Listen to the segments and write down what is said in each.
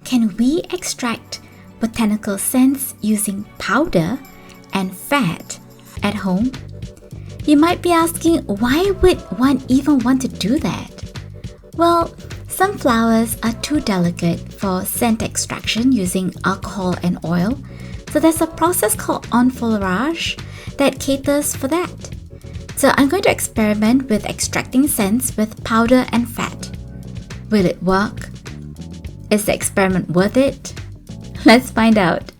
Can we extract botanical scents using powder and fat at home? You might be asking, why would one even want to do that? Well, some flowers are too delicate for scent extraction using alcohol and oil, so there's a process called enfleurage that caters for that. So I'm going to experiment with extracting scents with powder and fat. Will it work? Is the experiment worth it? Let's find out.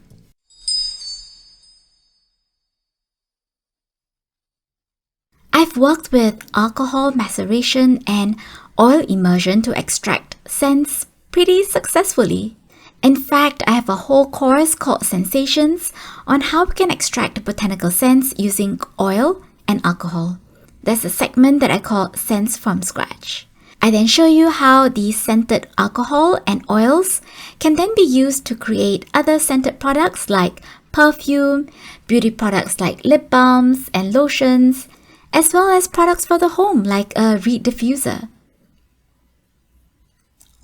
I've worked with alcohol maceration and oil immersion to extract scents pretty successfully. In fact, I have a whole course called Scentsations on how we can extract botanical scents using oil and alcohol. There's a segment that I call Scents from Scratch. I then show you how these scented alcohol and oils can then be used to create other scented products like perfume, beauty products like lip balms and lotions, as well as products for the home like a reed diffuser.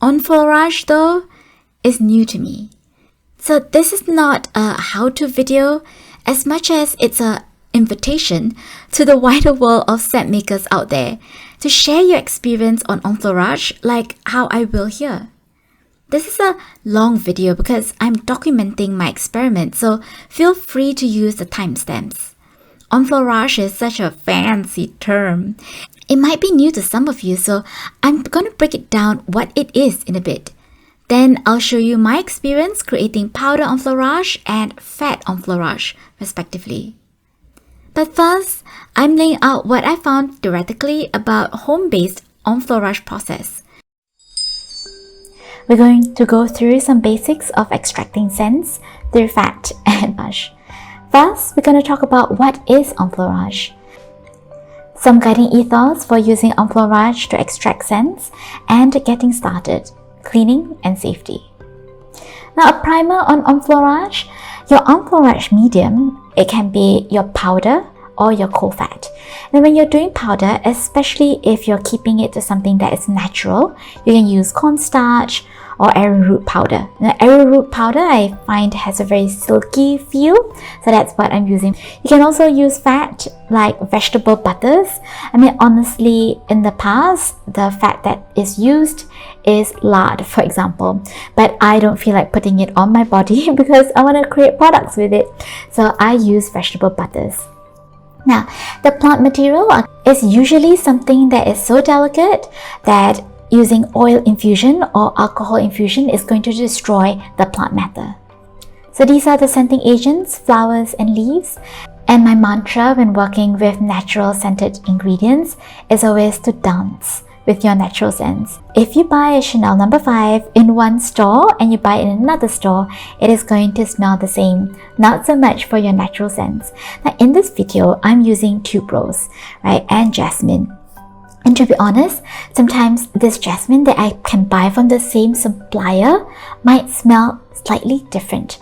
Enfleurage, though, is new to me. So this is not a how-to video as much as it's an invitation to the wider world of scent makers out there to share your experience on enfleurage like how I will here. This is a long video because I'm documenting my experiment, so feel free to use the timestamps. Enfleurage is such a fancy term. It might be new to some of you, so I'm going to break it down what it is in a bit. Then I'll show you my experience creating powder enfleurage and fat enfleurage, respectively. But first, I'm laying out what I found theoretically about home-based enfleurage process. We're going to go through some basics of extracting scents through fat and enfleurage. First, we're going to talk about what is enfleurage. Some guiding ethos for using enfleurage to extract scents and getting started, cleaning and safety. Now, a primer on enfleurage. Your enfleurage medium, it can be your powder or your cold fat. And when you're doing powder, especially if you're keeping it to something that is natural, you can use cornstarch or arrowroot powder. Now, arrowroot powder I find has a very silky feel, so that's what I'm using. You can also use fat like vegetable butters. I mean, honestly, in the past, the fat that is used is lard, for example, but I don't feel like putting it on my body because I want to create products with it, so I use vegetable butters. Now, the plant material is usually something that is so delicate that using oil infusion or alcohol infusion is going to destroy the plant matter. So these are the scenting agents, flowers and leaves. And my mantra when working with natural scented ingredients is always to dance with your natural scents. If you buy a Chanel No. 5 in one store and you buy it in another store, it is going to smell the same. Not so much for your natural scents. Now in this video, I'm using tuberose, right, and jasmine. And to be honest, sometimes this jasmine that I can buy from the same supplier might smell slightly different.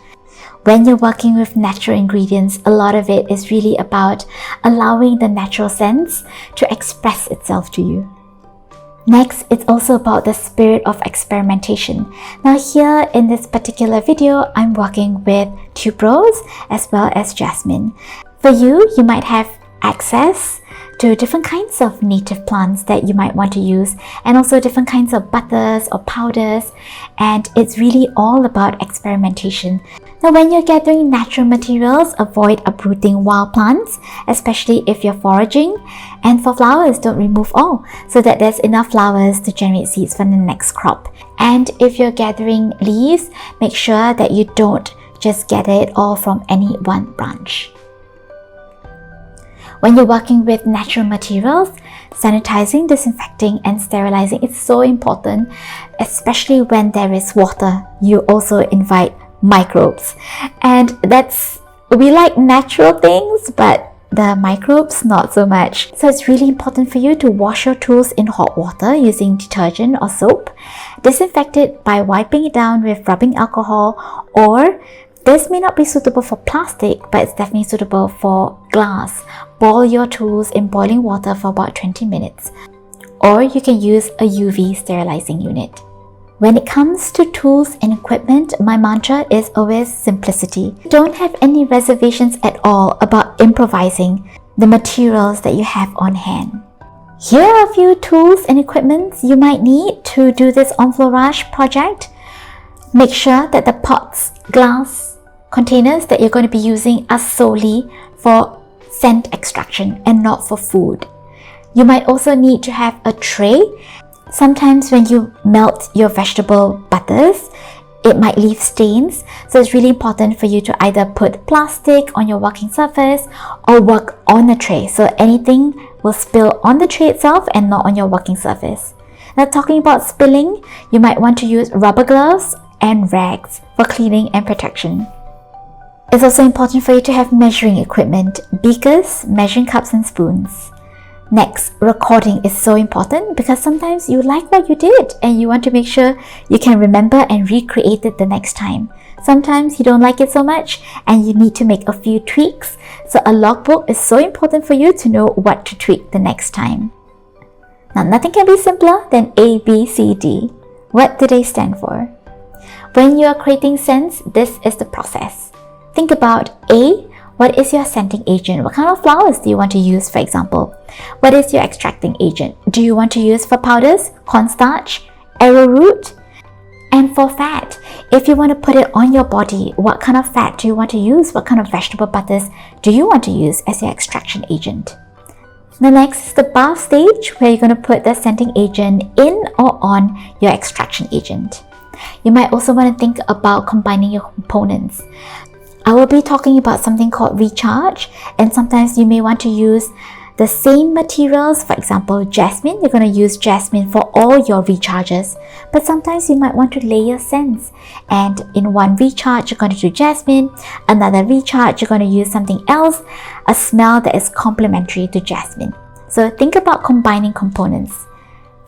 When you're working with natural ingredients, a lot of it is really about allowing the natural scents to express itself to you. Next, it's also about the spirit of experimentation. Now here in this particular video, I'm working with tuberose as well as jasmine. For you, you might have access to different kinds of native plants that you might want to use, and also different kinds of butters or powders, and it's really all about experimentation. Now when you're gathering natural materials, avoid uprooting wild plants, especially if you're foraging, and for flowers, don't remove all, so that there's enough flowers to generate seeds for the next crop. And if you're gathering leaves, make sure that you don't just gather it all from any one branch. When you're working with natural materials, sanitizing, disinfecting, and sterilizing is so important, especially when there is water. You also invite microbes. And we like natural things, but the microbes not so much. So it's really important for you to wash your tools in hot water using detergent or soap. Disinfect it by wiping it down with rubbing alcohol, or this may not be suitable for plastic, but it's definitely suitable for glass. Boil your tools in boiling water for about 20 minutes. or you can use a UV sterilizing unit. When it comes to tools and equipment, my mantra is always simplicity. Don't have any reservations at all about improvising the materials that you have on hand. Here are a few tools and equipments you might need to do this enfleurage project. Make sure that the pots, glass, containers that you're going to be using are solely for scent extraction and not for food. You might also need to have a tray. Sometimes when you melt your vegetable butters, it might leave stains. So it's really important for you to either put plastic on your working surface or work on the tray. So anything will spill on the tray itself and not on your working surface. Now, talking about spilling, you might want to use rubber gloves and rags for cleaning and protection. It's also important for you to have measuring equipment, beakers, measuring cups and spoons. Next, recording is so important because sometimes you like what you did and you want to make sure you can remember and recreate it the next time. Sometimes you don't like it so much and you need to make a few tweaks. So a logbook is so important for you to know what to tweak the next time. Now, nothing can be simpler than A, B, C, D. What do they stand for? When you are creating scents, this is the process. Think about A. What is your scenting agent? What kind of flowers do you want to use, for example? What is your extracting agent? Do you want to use for powders, cornstarch, arrowroot? And for fat, if you want to put it on your body, what kind of fat do you want to use? What kind of vegetable butters do you want to use as your extraction agent? The next is the bath stage, where you're going to put the scenting agent in or on your extraction agent. You might also want to think about combining your components. I will be talking about something called recharge, and sometimes you may want to use the same materials. For example, jasmine, you're going to use jasmine for all your recharges, but sometimes you might want to layer scents, and in one recharge you're going to do jasmine, another recharge you're going to use something else, a smell that is complementary to jasmine. So think about combining components.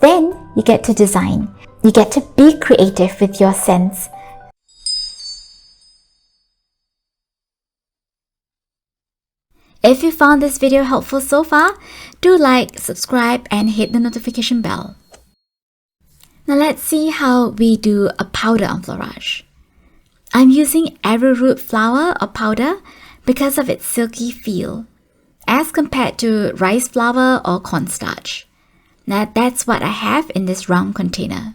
Then you get to design. You get to be creative with your scents. If you found this video helpful so far, do like, subscribe, and hit the notification bell. Now let's see how we do a powder enfleurage. I'm using arrowroot flower or powder because of its silky feel, as compared to rice flour or cornstarch. Now that's what I have in this round container.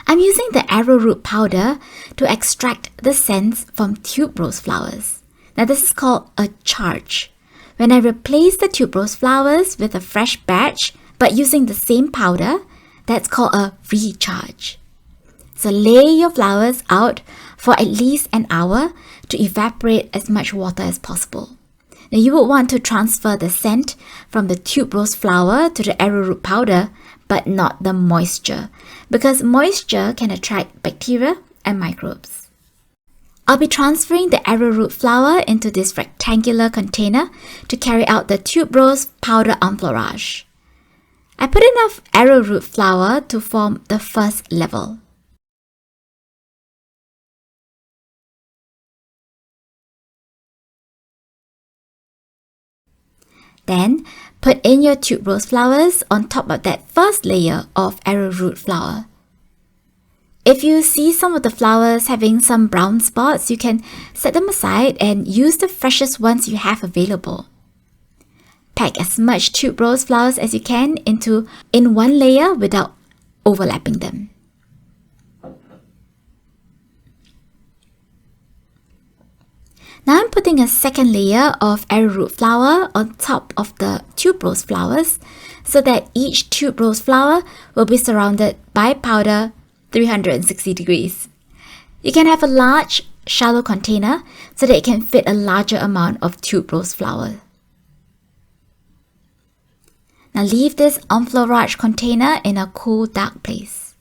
I'm using the arrowroot powder to extract the scents from tuberose flowers. Now this is called a charge. When I replace the tuberose flowers with a fresh batch, but using the same powder, that's called a recharge. So lay your flowers out for at least an hour to evaporate as much water as possible. Now you would want to transfer the scent from the tuberose flower to the arrowroot powder, but not the moisture, because moisture can attract bacteria and microbes. I'll be transferring the arrowroot flower into this rectangular container to carry out the tuberose powder enfleurage. I put enough arrowroot flower to form the first level. Then, put in your tuberose flowers on top of that first layer of arrowroot flower. If you see some of the flowers having some brown spots, you can set them aside and use the freshest ones you have available. Pack as much tuberose flowers as you can in one layer without overlapping them. Now I'm putting a second layer of arrowroot flower on top of the tuberose flowers so that each tuberose flower will be surrounded by powder 360 degrees. You can have a large, shallow container so that it can fit a larger amount of tuberose flower. Now leave this enfleurage container in a cool, dark place.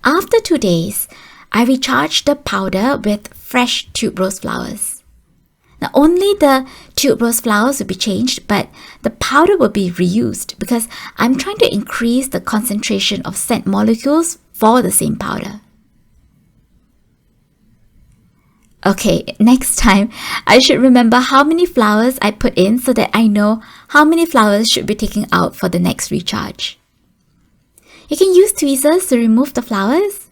After 2 days, I recharged the powder with fresh tuberose flowers. Now only the tuberose flowers will be changed, but the powder will be reused because I'm trying to increase the concentration of scent molecules for the same powder. Okay, next time I should remember how many flowers I put in so that I know how many flowers should be taken out for the next recharge. You can use tweezers to remove the flowers.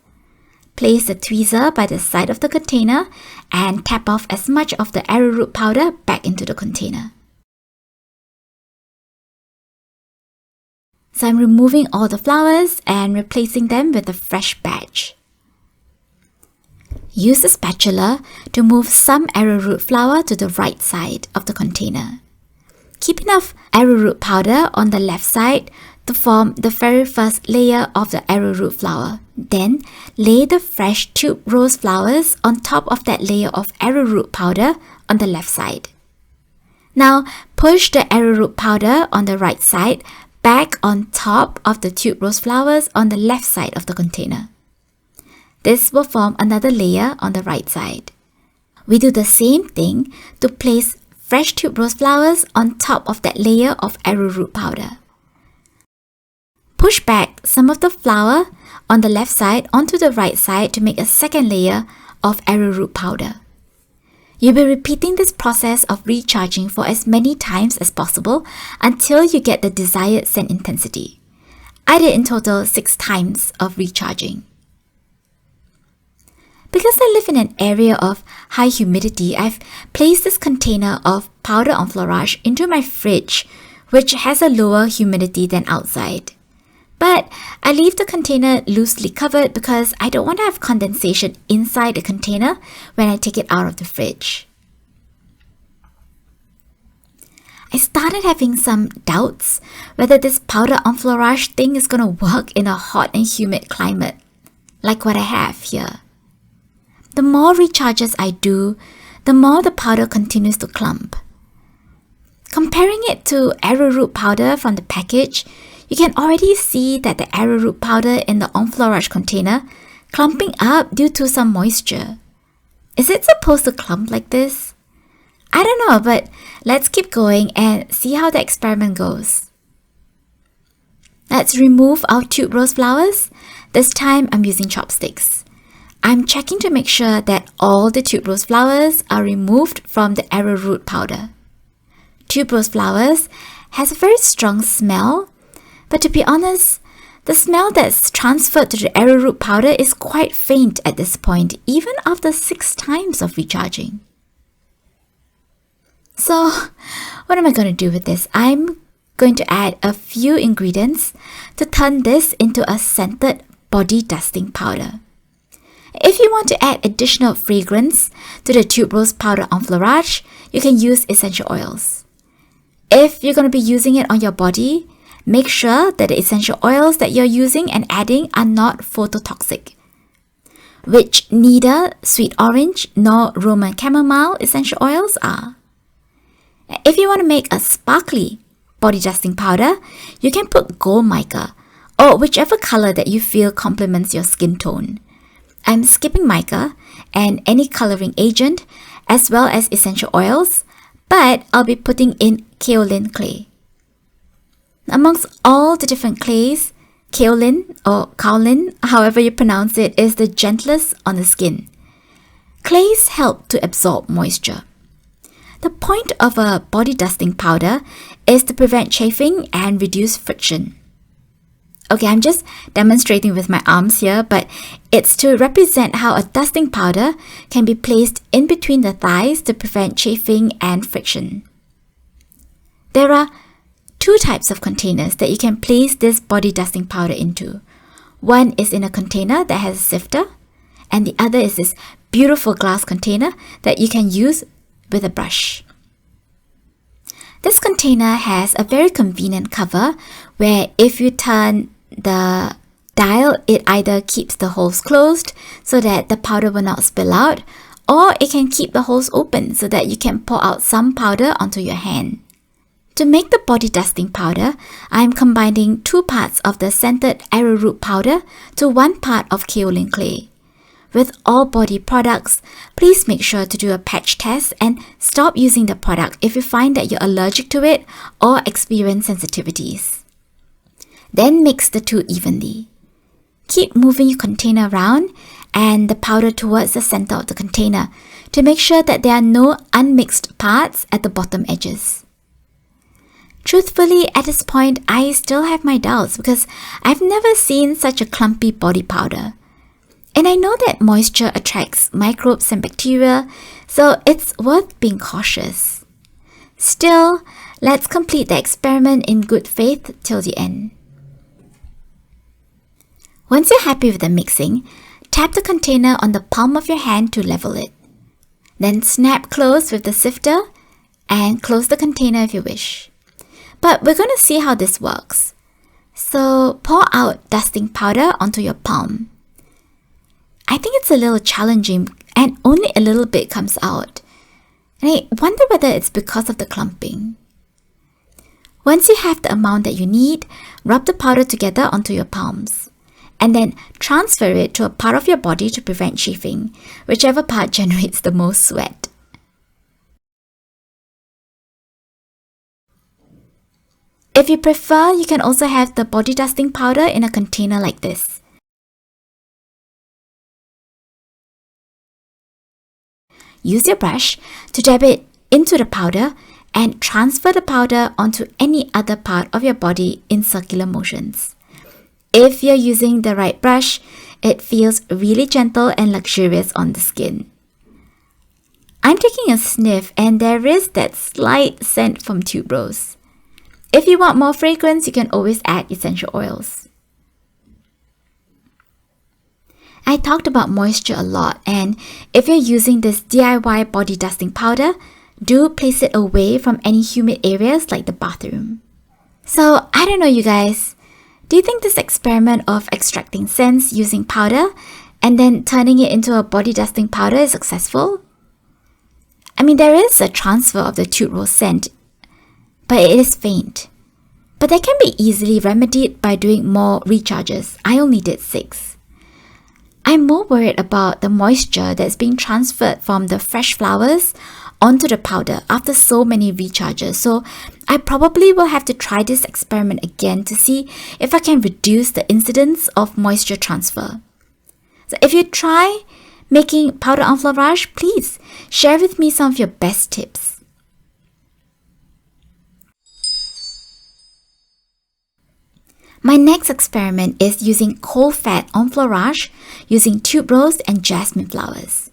Place the tweezer by the side of the container and tap off as much of the arrowroot powder back into the container. So I'm removing all the flowers and replacing them with a fresh batch. Use a spatula to move some arrowroot flower to the right side of the container. Keep enough arrowroot powder on the left side to form the very first layer of the arrowroot flower. Then, lay the fresh tube rose flowers on top of that layer of arrowroot powder on the left side. Now, push the arrowroot powder on the right side back on top of the tube rose flowers on the left side of the container. This will form another layer on the right side. We do the same thing to place fresh tube rose flowers on top of that layer of arrowroot powder. Push back some of the flower on the left side onto the right side to make a second layer of arrowroot powder. You'll be repeating this process of recharging for as many times as possible until you get the desired scent intensity. I did in total 6 times of recharging. Because I live in an area of high humidity, I've placed this container of powder enfleurage into my fridge, which has a lower humidity than outside. But I leave the container loosely covered because I don't want to have condensation inside the container when I take it out of the fridge. I started having some doubts whether this powder enfleurage thing is going to work in a hot and humid climate, like what I have here. The more recharges I do, the more the powder continues to clump. Comparing it to arrowroot powder from the package, you can already see that the arrowroot powder in the enfleurage container clumping up due to some moisture. Is it supposed to clump like this? I don't know, but let's keep going and see how the experiment goes. Let's remove our tube rose flowers. This time I'm using chopsticks. I'm checking to make sure that all the tube rose flowers are removed from the arrowroot powder. Tube rose flowers has a very strong smell, but to be honest, the smell that's transferred to the arrowroot powder is quite faint at this point, even after 6 times of recharging. So, what am I going to do with this? I'm going to add a few ingredients to turn this into a scented body dusting powder. If you want to add additional fragrance to the tube rose powder enfleurage, you can use essential oils. If you're going to be using it on your body, make sure that the essential oils that you're using and adding are not phototoxic, which neither sweet orange nor Roman chamomile essential oils are. If you want to make a sparkly body dusting powder, you can put gold mica or whichever color that you feel complements your skin tone. I'm skipping mica and any coloring agent as well as essential oils, but I'll be putting in kaolin clay. Amongst all the different clays, kaolin or kaolin, however you pronounce it, is the gentlest on the skin. Clays help to absorb moisture. The point of a body dusting powder is to prevent chafing and reduce friction. Okay, I'm just demonstrating with my arms here, but it's to represent how a dusting powder can be placed in between the thighs to prevent chafing and friction. There are 2 types of containers that you can place this body dusting powder into. One is in a container that has a sifter, and the other is this beautiful glass container that you can use with a brush. This container has a very convenient cover where if you turn the dial, it either keeps the holes closed so that the powder will not spill out, or it can keep the holes open so that you can pour out some powder onto your hand. To make the body dusting powder, I am combining 2 parts of the scented arrowroot powder to 1 part of kaolin clay. With all body products, please make sure to do a patch test and stop using the product if you find that you're allergic to it or experience sensitivities. Then mix the 2 evenly. Keep moving your container around and the powder towards the center of the container to make sure that there are no unmixed parts at the bottom edges. Truthfully, at this point, I still have my doubts because I've never seen such a clumpy body powder. And I know that moisture attracts microbes and bacteria, so it's worth being cautious. Still, let's complete the experiment in good faith till the end. Once you're happy with the mixing, tap the container on the palm of your hand to level it. Then snap close with the sifter and close the container if you wish. But we're going to see how this works. So pour out dusting powder onto your palm. I think it's a little challenging and only a little bit comes out. And I wonder whether it's because of the clumping. Once you have the amount that you need, rub the powder together onto your palms. And then transfer it to a part of your body to prevent chafing, whichever part generates the most sweat. If you prefer, you can also have the body dusting powder in a container like this. Use your brush to dab it into the powder and transfer the powder onto any other part of your body in circular motions. If you're using the right brush, it feels really gentle and luxurious on the skin. I'm taking a sniff and there is that slight scent from tuberose. If you want more fragrance, you can always add essential oils. I talked about moisture a lot, and if you're using this DIY body dusting powder, do place it away from any humid areas like the bathroom. So, I don't know you guys, do you think this experiment of extracting scents using powder and then turning it into a body dusting powder is successful? I mean, there is a transfer of the tuberose scent, but it is faint. But that can be easily remedied by doing more recharges. I only did 6. I'm more worried about the moisture that's being transferred from the fresh flowers onto the powder after so many recharges. So I probably will have to try this experiment again to see if I can reduce the incidence of moisture transfer. So if you try making powder enfleurage, please share with me some of your best tips. My next experiment is using cold fat enfleurage using tuberose and jasmine flowers.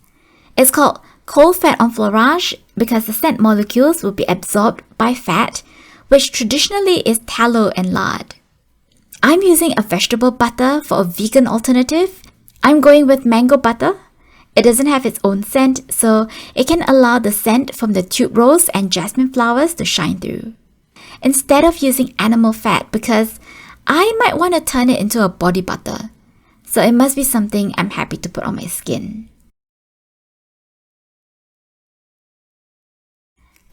It's called cold fat enfleurage because the scent molecules will be absorbed by fat, which traditionally is tallow and lard. I'm using a vegetable butter for a vegan alternative. I'm going with mango butter. It doesn't have its own scent, so it can allow the scent from the tuberose and jasmine flowers to shine through. Instead of using animal fat because I might want to turn it into a body butter, so it must be something I'm happy to put on my skin.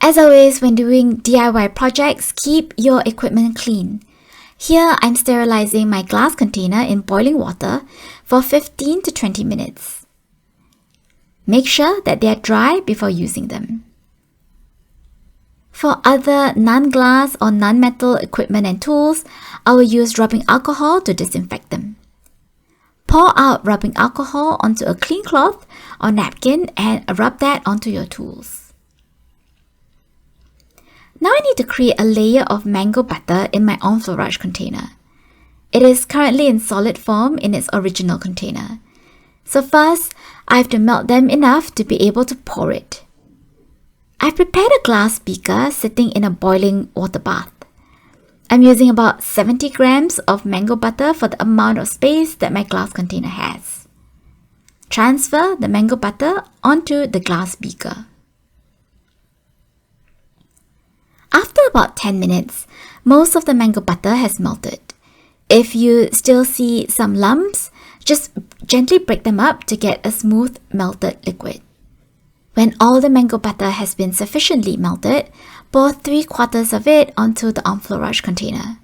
As always, when doing DIY projects, keep your equipment clean. Here, I'm sterilizing my glass container in boiling water for 15 to 20 minutes. Make sure that they are dry before using them. For other non-glass or non-metal equipment and tools, I will use rubbing alcohol to disinfect them. Pour out rubbing alcohol onto a clean cloth or napkin and rub that onto your tools. Now I need to create a layer of mango butter in my enfleurage container. It is currently in solid form in its original container. So first, I have to melt them enough to be able to pour it. I've prepared a glass beaker sitting in a boiling water bath. I'm using about 70 grams of mango butter for the amount of space that my glass container has. Transfer the mango butter onto the glass beaker. After about 10 minutes, most of the mango butter has melted. If you still see some lumps, just gently break them up to get a smooth melted liquid. When all the mango butter has been sufficiently melted, pour 3/4 of it onto the enfleurage container.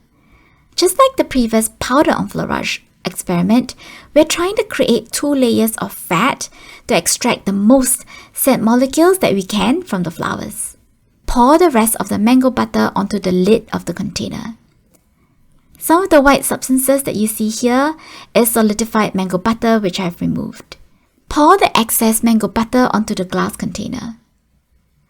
Just like the previous powder enfleurage experiment, we're trying to create 2 layers of fat to extract the most scent molecules that we can from the flowers. Pour the rest of the mango butter onto the lid of the container. Some of the white substances that you see here is solidified mango butter which I've removed. Pour the excess mango butter onto the glass container.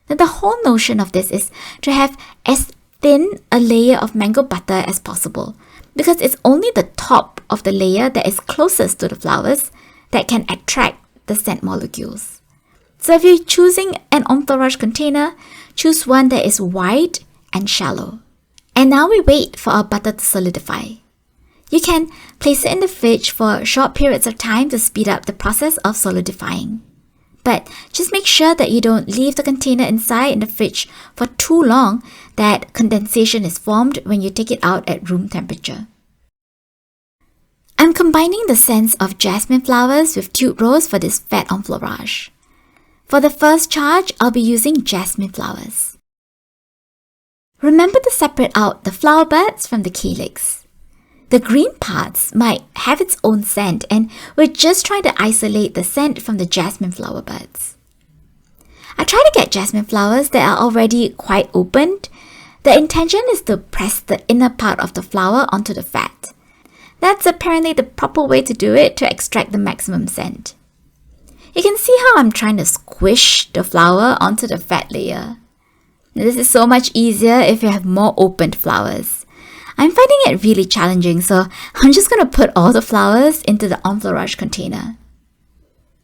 Now, the whole notion of this is to have as thin a layer of mango butter as possible, because it's only the top of the layer that is closest to the flowers that can attract the scent molecules. So if you're choosing an Enfleurage container, choose one that is wide and shallow. And now we wait for our butter to solidify. You can place it in the fridge for short periods of time to speed up the process of solidifying. But just make sure that you don't leave the container inside in the fridge for too long, that condensation is formed when you take it out at room temperature. I'm combining the scents of jasmine flowers with tuberose for this fat enfleurage. For the first charge, I'll be using jasmine flowers. Remember to separate out the flower buds from the calyx. The green parts might have its own scent, and we're just trying to isolate the scent from the jasmine flower buds. I try to get jasmine flowers that are already quite opened. The intention is to press the inner part of the flower onto the fat. That's apparently the proper way to do it to extract the maximum scent. You can see how I'm trying to squish the flower onto the fat layer. This is so much easier if you have more opened flowers. I'm finding it really challenging, so I'm just going to put all the flowers into the Enfleurage container.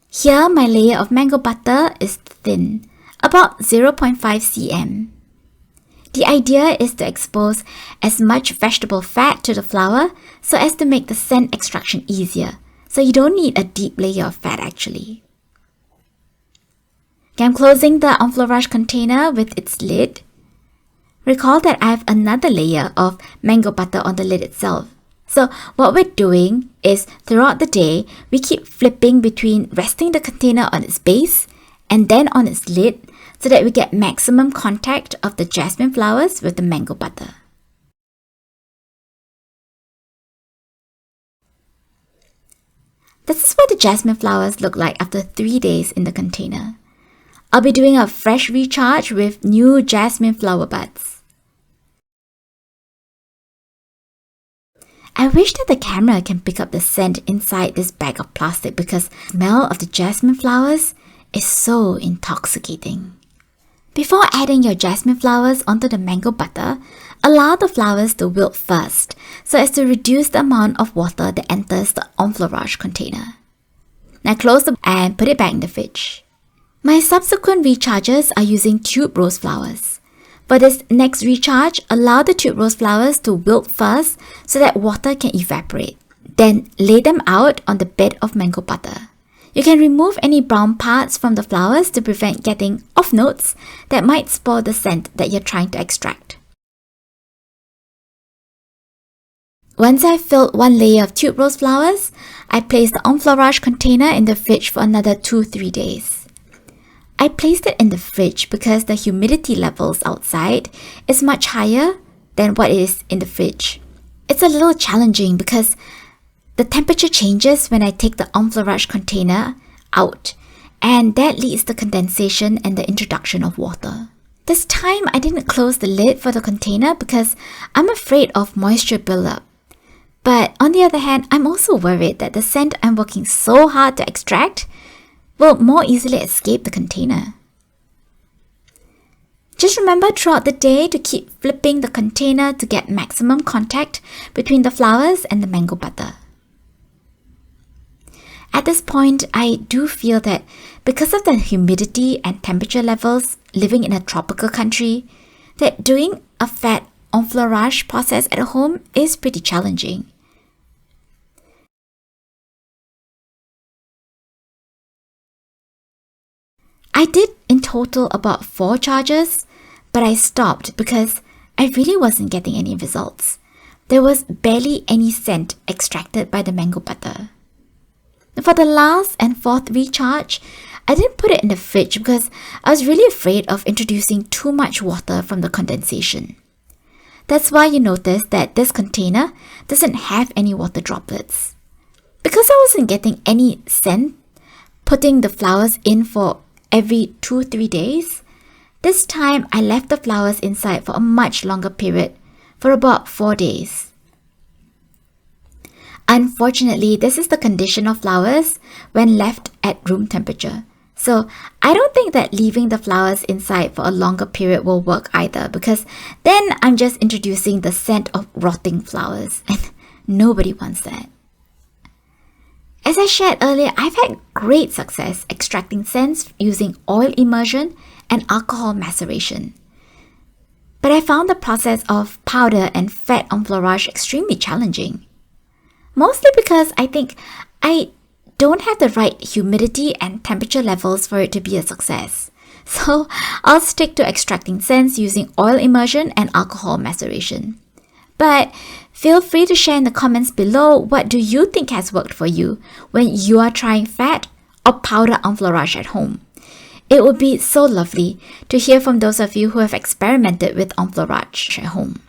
Here, my layer of mango butter is thin, about 0.5 cm. The idea is to expose as much vegetable fat to the flower so as to make the scent extraction easier, so you don't need a deep layer of fat actually. Okay, I'm closing the Enfleurage container with its lid. Recall that I have another layer of mango butter on the lid itself. So what we're doing is, throughout the day, we keep flipping between resting the container on its base and then on its lid so that we get maximum contact of the jasmine flowers with the mango butter. This is what the jasmine flowers look like after 3 days in the container. I'll be doing a fresh recharge with new jasmine flower buds. I wish that the camera can pick up the scent inside this bag of plastic, because the smell of the jasmine flowers is so intoxicating. Before adding your jasmine flowers onto the mango butter, allow the flowers to wilt first so as to reduce the amount of water that enters the Enfleurage container. Now close the and put it back in the fridge. My subsequent recharges are using tuberose flowers. For this next recharge, allow the tuberose flowers to wilt first so that water can evaporate. Then lay them out on the bed of mango butter. You can remove any brown parts from the flowers to prevent getting off notes that might spoil the scent that you're trying to extract. Once I've filled one layer of tuberose flowers, I place the Enfleurage container in the fridge for another 2-3 days. I placed it in the fridge because the humidity levels outside is much higher than what it is in the fridge. It's a little challenging because the temperature changes when I take the Enfleurage container out, and that leads to condensation and the introduction of water. This time I didn't close the lid for the container because I'm afraid of moisture buildup. But on the other hand, I'm also worried that the scent I'm working so hard to extract will more easily escape the container. Just remember throughout the day to keep flipping the container to get maximum contact between the flowers and the mango butter. At this point, I do feel that because of the humidity and temperature levels living in a tropical country, that doing a fat enfleurage process at home is pretty challenging. I did in total about 4 charges, but I stopped because I really wasn't getting any results. There was barely any scent extracted by the mango butter. For the last and 4th recharge, I didn't put it in the fridge because I was really afraid of introducing too much water from the condensation. That's why you notice that this container doesn't have any water droplets. Because I wasn't getting any scent putting the flowers in for every 2-3 days, this time I left the flowers inside for a much longer period, for about 4 days. Unfortunately, this is the condition of flowers when left at room temperature. So I don't think that leaving the flowers inside for a longer period will work either, because then I'm just introducing the scent of rotting flowers, and nobody wants that. As I shared earlier, I've had great success extracting scents using oil immersion and alcohol maceration. But I found the process of powder and fat enfleurage extremely challenging. Mostly because I think I don't have the right humidity and temperature levels for it to be a success. So I'll stick to extracting scents using oil immersion and alcohol maceration. But feel free to share in the comments below what do you think has worked for you when you are trying fat or powder enfleurage at home. It would be so lovely to hear from those of you who have experimented with enfleurage at home.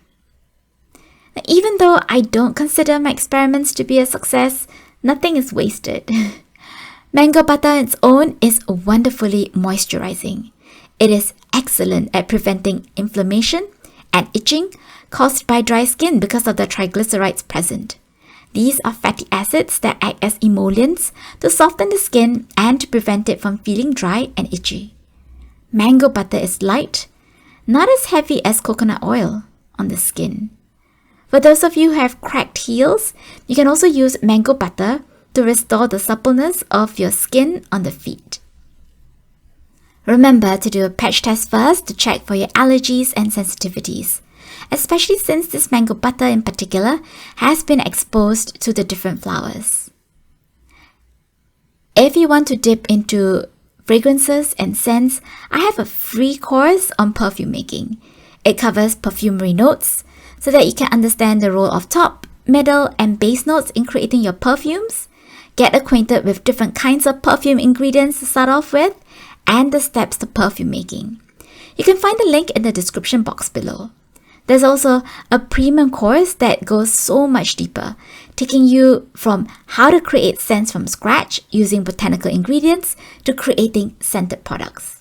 Now, even though I don't consider my experiments to be a success, nothing is wasted. Mango butter on its own is wonderfully moisturizing. It is excellent at preventing inflammation and itching caused by dry skin because of the triglycerides present. These are fatty acids that act as emollients to soften the skin and to prevent it from feeling dry and itchy. Mango butter is light, not as heavy as coconut oil on the skin. For those of you who have cracked heels, you can also use mango butter to restore the suppleness of your skin on the feet. Remember to do a patch test first to check for your allergies and sensitivities, especially since this mango butter in particular has been exposed to the different flowers. If you want to dip into fragrances and scents, I have a free course on perfume making. It covers perfumery notes, so that you can understand the role of top, middle, and base notes in creating your perfumes, get acquainted with different kinds of perfume ingredients to start off with, and the steps to perfume making. You can find the link in the description box below. There's also a premium course that goes so much deeper, taking you from how to create scents from scratch using botanical ingredients to creating scented products.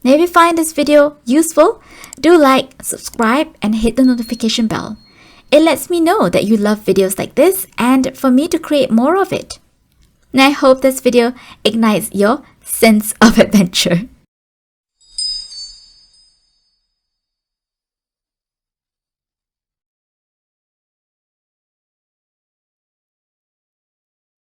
Now, if you find this video useful, do like, subscribe, and hit the notification bell. It lets me know that you love videos like this and for me to create more of it. And I hope this video ignites your sense of adventure.